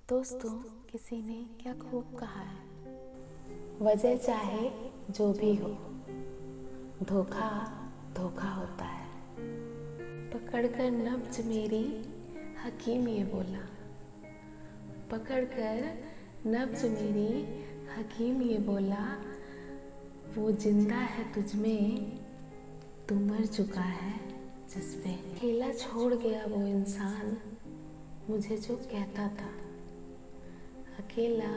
दोस्तों, किसी ने क्या खूब कहा है, वजह चाहे जो भी हो, धोखा धोखा होता है। पकड़कर नब्ज मेरी हकीम ये बोला, पकड़कर नब्ज मेरी हकीम ये बोला, वो जिंदा है तुझ में, तू मर चुका है जिस पे। अकेला छोड़ गया वो इंसान मुझे जो कहता था, अकेला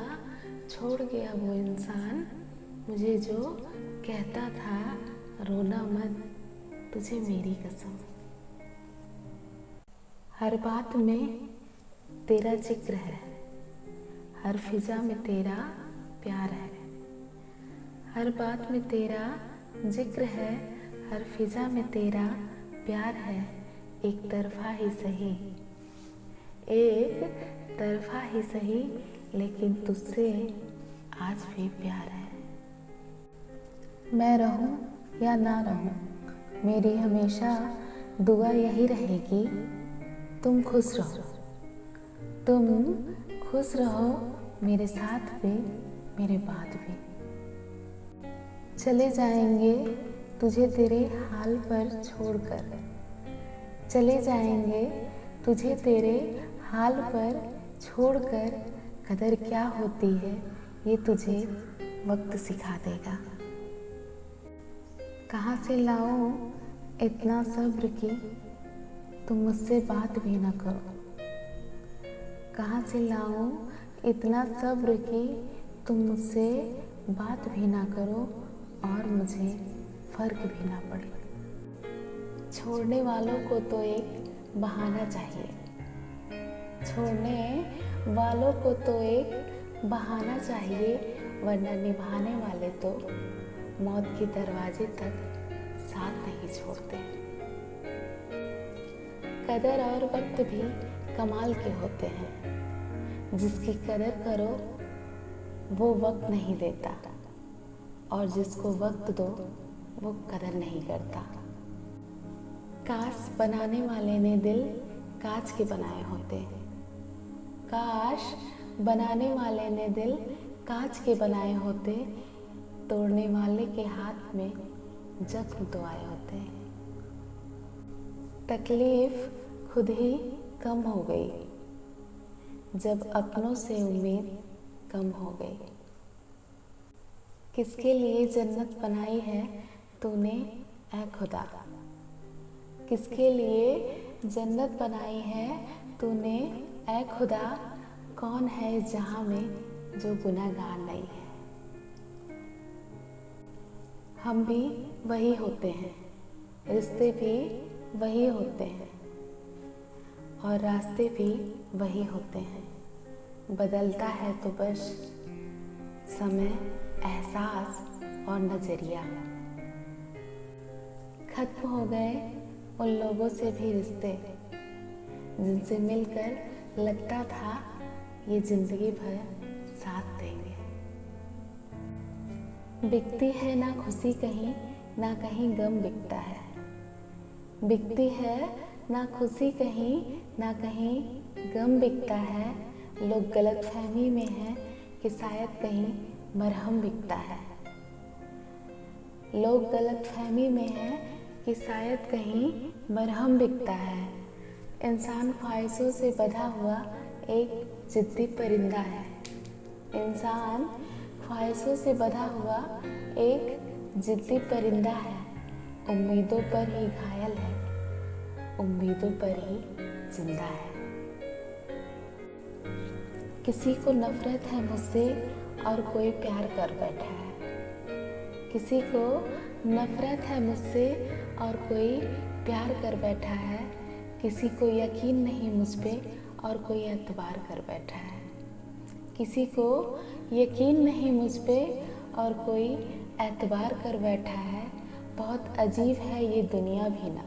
छोड़ गया वो इंसान मुझे जो कहता था, रोना मत तुझे मेरी कसम। हर बात में तेरा जिक्र है, हर फिजा में तेरा प्यार है। हर बात में तेरा जिक्र है, हर फिजा में तेरा प्यार है। एक तरफा ही सही, एक तरफा ही सही, लेकिन तुझसे आज भी प्यार है। मैं रहूं या ना रहूं, मेरी हमेशा दुआ यही रहेगी, तुम खुश रहो, तुम खुश रहो, मेरे साथ भी मेरे बाद भी। चले जाएंगे तुझे तेरे हाल पर छोड़कर, चले जाएंगे तुझे तेरे हाल पर छोड़कर, कदर क्या होती है ये तुझे वक्त सिखा देगा। कहाँ से लाऊं इतना सब्र कि तुम मुझसे बात भी न करो, कहाँ से लाऊं इतना सब्र कि तुम मुझसे बात भी ना करो और मुझे फर्क भी ना पड़े। छोड़ने वालों को तो एक बहाना चाहिए, छोड़ने वालों को तो एक बहाना चाहिए, वरना निभाने वाले तो मौत के दरवाजे तक साथ नहीं छोड़ते। कदर और वक्त भी कमाल के होते हैं, जिसकी कदर करो वो वक्त नहीं देता, और जिसको वक्त दो वो कदर नहीं करता। काश बनाने वाले ने दिल कांच के बनाए होते, काश बनाने वाले ने दिल कांच के बनाए होते, तोड़ने वाले के हाथ में जख्म तो आए होते। तकलीफ खुद ही कम हो गई जब अपनों से उम्मीद कम हो गई। किसके लिए जन्नत बनाई है तूने ऐ खुदा, किसके लिए जन्नत बनाई है तूने ऐ खुदा, कौन है इस जहां में जो गुनहगार नहीं है। हम भी वही होते हैं, रिश्ते भी वही होते हैं, और रास्ते भी वही होते हैं। बदलता है तो बस समय, एहसास और नजरिया। खत्म हो गए उन लोगों से भी रिश्ते, जिनसे मिलकर लगता था ये जिंदगी भर साथ देंगे। बिकती है ना खुशी कहीं, ना कहीं गम बिकता है, बिकती है ना खुशी कहीं, ना कहीं गम बिकता है। लोग गलत फहमी में हैं कि शायद कहीं मरहम बिकता है, लोग गलत फहमी में हैं कि शायद कहीं मरहम बिकता है। इंसान ख्वाहिशों से बंधा हुआ एक जिद्दी परिंदा है, इंसान ख्वाहिशों से बंधा हुआ एक जिद्दी परिंदा है। उम्मीदों पर ही घायल है, उम्मीदों पर ही जिंदा है। किसी को नफरत है मुझसे और कोई प्यार कर बैठा है, किसी को नफरत है मुझसे और कोई प्यार कर बैठा है। किसी को यकीन नहीं मुझ पे और कोई एतबार कर बैठा है, किसी को यकीन नहीं मुझ पे और कोई एतबार कर बैठा है। बहुत अजीब है ये दुनिया भी ना,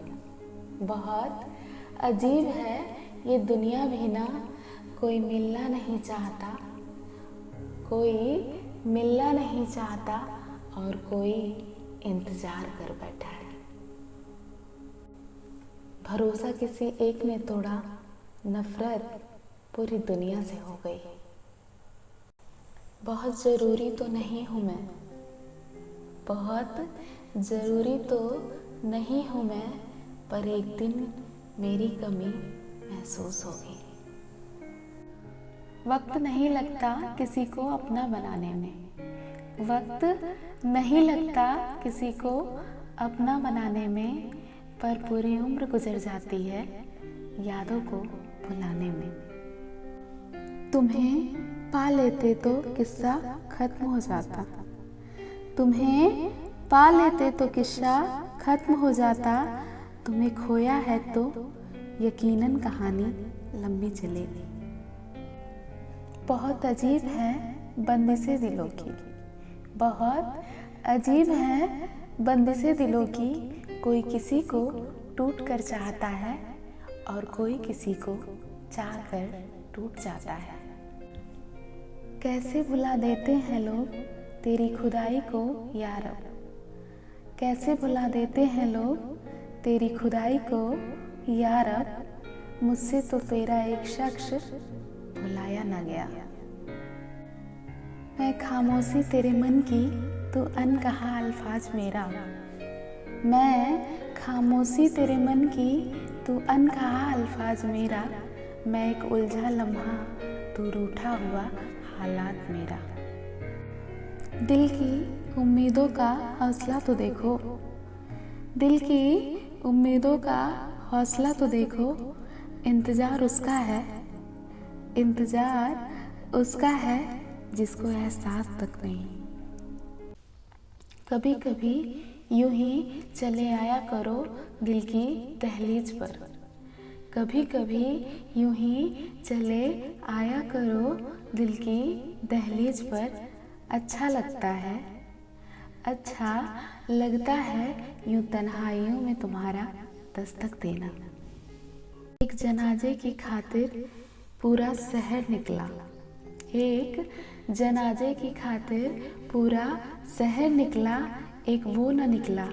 बहुत अजीब है ये दुनिया भी ना, कोई मिलना नहीं चाहता, कोई मिलना नहीं चाहता और कोई इंतजार कर बैठा है। भरोसा किसी एक ने तोड़ा, नफरत पूरी दुनिया से हो गई। बहुत ज़रूरी तो नहीं हूँ मैं, बहुत ज़रूरी तो नहीं हूँ मैं, पर एक दिन मेरी कमी महसूस होगी। वक्त नहीं लगता किसी को अपना बनाने में, वक्त नहीं लगता किसी को अपना बनाने में, पर पूरी उम्र गुजर जाती है यादों को भुलाने में। तुम्हें पा लेते तो किस्सा खत्म हो जाता, तुम्हें पा लेते तो किस्सा खत्म हो जाता, तुम्हें खोया है तो यकीनन कहानी लंबी चलेगी। बहुत अजीब है बंदिशें दिलों की, बहुत अजीब है बंदिशें दिलों की, कोई किसी को टूट कर चाहता है और कोई किसी को चाह कर टूट जाता है। कैसे भुला देते हैं लोग तेरी खुदाई को या रब, कैसे भुला देते हैं लोग तेरी खुदाई को या रब, मुझसे तो तेरा एक शख्स भुलाया ना गया। मैं खामोशी तेरे मन की तू अनकहा अल्फाज मेरा, मैं खामोशी तेरे मन की तू अनकहा अल्फाज मेरा, मैं एक उलझा लम्हा तू रूठा हुआ हालात मेरा। दिल की उम्मीदों का हौसला तो देखो, दिल की उम्मीदों का हौसला तो देखो, इंतज़ार उसका है, इंतज़ार उसका है जिसको एहसास तक नहीं। कभी कभी यूं ही चले आया करो दिल की दहलीज पर, कभी कभी यूं ही चले आया करो दिल की दहलीज पर, अच्छा लगता है, अच्छा लगता है यूं तन्हाइयों में तुम्हारा दस्तक देना। एक जनाजे की खातिर पूरा शहर निकला, एक जनाजे की खातिर पूरा शहर निकला, एक वो न निकला,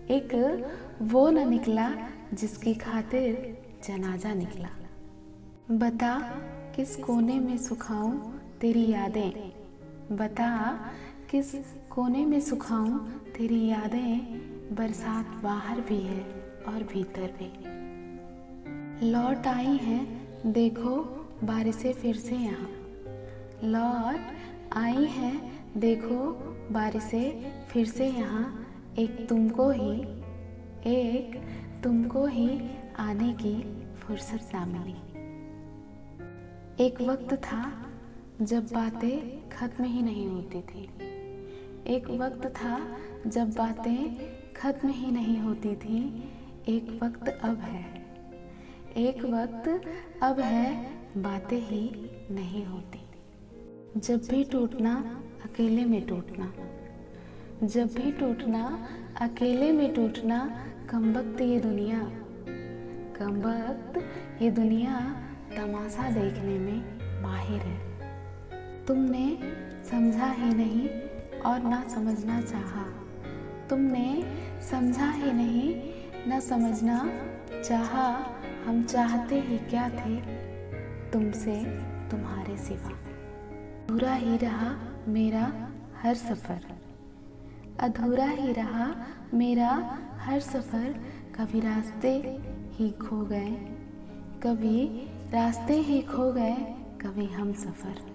एक वो न निकला जिसकी खातिर जनाजा निकला। बता किस कोने में सुखाऊं तेरी यादें, बता किस कोने में सुखाऊं तेरी यादें, बरसात बाहर भी है और भीतर भी। लौट आई हैं देखो बारिशें फिर से यहाँ, लौट आई हैं देखो बारिशें फिर से यहाँ, एक तुमको ही आने की फुर्सत ना मिली। एक वक्त था जब बातें खत्म ही नहीं होती थी, एक वक्त था जब बातें खत्म ही नहीं होती थी, एक वक्त अब है, एक वक्त अब है बातें ही नहीं होती। जब भी टूटना अकेले में टूटना, जब भी टूटना अकेले में टूटना, कमबख्त ये दुनिया, कमबख्त ये दुनिया तमाशा देखने में माहिर है। तुमने समझा ही नहीं और ना समझना चाहा, तुमने समझा ही नहीं ना समझना चाहा, हम चाहते ही क्या थे तुमसे तुम्हारे सिवा। अधूरा ही रहा मेरा हर सफ़र, अधूरा ही रहा मेरा हर सफ़र, कभी रास्ते ही खो गए, कभी रास्ते ही खो गए, कभी हम सफ़र।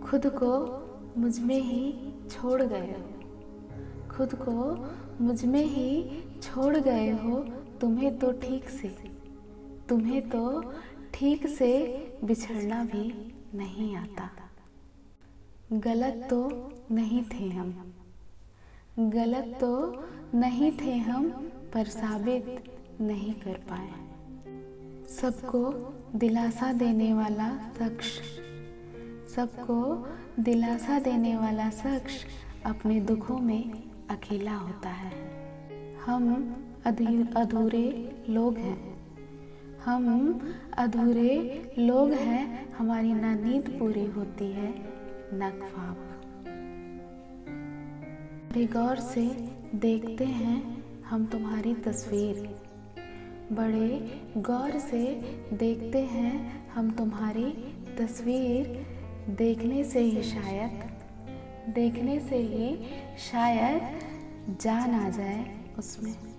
खुद को मुझ में ही छोड़ गए हो, खुद को मुझ में ही छोड़ गए हो, तुम्हें तो ठीक से बिछड़ना भी नहीं आता। गलत तो नहीं थे हम, गलत तो नहीं थे हम, पर साबित नहीं कर पाए। सबको दिलासा देने वाला शख्स, सबको दिलासा देने वाला शख्स अपने दुखों में अकेला होता है। हम अधूरे लोग हैं, हम अधूरे लोग हैं, हमारी ना नींद पूरी होती है ना ख्वाब। बड़ी गौर से देखते हैं हम तुम्हारी तस्वीर, बड़े गौर से देखते हैं हम तुम्हारी तस्वीर, देखने से ही शायद जान आ जाए उसमें।